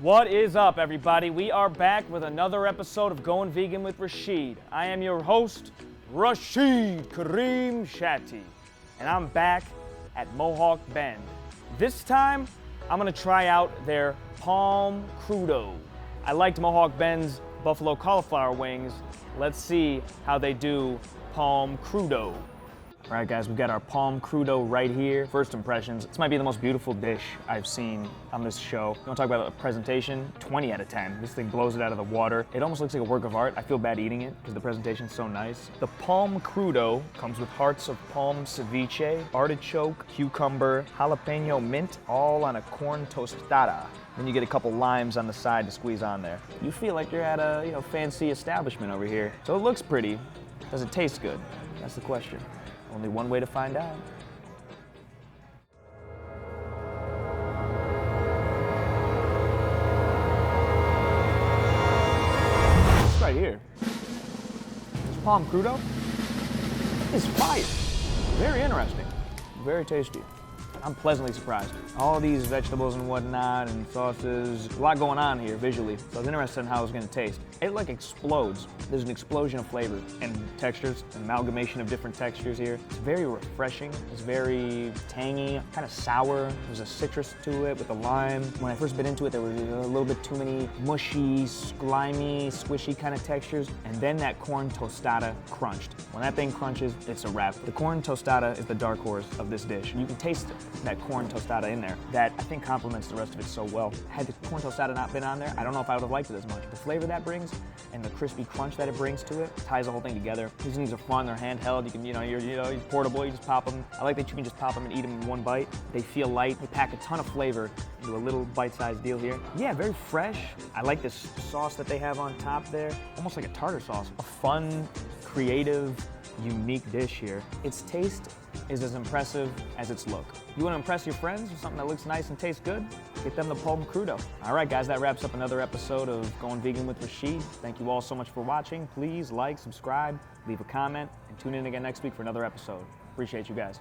What is up, everybody? We are back with another episode of Going Vegan with Rachid. I am your host, Rachid Kareem Shatti, and I'm back at Mohawk Bend. This time, I'm gonna try out their Palm Crudo. I liked Mohawk Bend's buffalo cauliflower wings. Let's see how they do Palm Crudo. All right, guys, we've got our Palm Crudo right here. First impressions, this might be the most beautiful dish I've seen on this show. You wanna talk about the presentation? 20 out of 10. This thing blows it out of the water. It almost looks like a work of art. I feel bad eating it because the presentation's so nice. The Palm Crudo comes with hearts of palm ceviche, artichoke, cucumber, jalapeño mint, all on a corn tostada. Then you get a couple limes on the side to squeeze on there. You feel like you're at a fancy establishment over here. So it looks pretty. Does it taste good? That's the question. Only one way to find out. This right here, this Palm Crudo is fire. Very interesting, very tasty. I'm pleasantly surprised. All these vegetables and whatnot and sauces, a lot going on here visually. So I was interested in how it was gonna taste. It like explodes. There's an explosion of flavor and textures, an amalgamation of different textures here. It's very refreshing. It's very tangy, kind of sour. There's a citrus to it with the lime. When I first bit into it, there was a little bit too many mushy, slimy, squishy kind of textures. And then that corn tostada crunched. When that thing crunches, it's a wrap. The corn tostada is the dark horse of this dish. You can taste that corn tostada in there that I think complements the rest of it so well. Had the corn tostada not been on there, I don't know if I would have liked it as much. The flavor that brings and the crispy crunch that it brings to it ties the whole thing together. These things are fun, they're handheld, you can, you're portable, you just pop them. I like that you can just pop them and eat them in one bite. They feel light, they pack a ton of flavor into a little bite-sized deal here. Yeah, very fresh. I like this sauce that they have on top there, almost like a tartar sauce. A fun, creative, unique dish here. Its taste is as impressive as its look. You wanna impress your friends with something that looks nice and tastes good? Get them the Palm Crudo. All right, guys, that wraps up another episode of Going Vegan with Rachid. Thank you all so much for watching. Please like, subscribe, leave a comment, and tune in again next week for another episode. Appreciate you guys.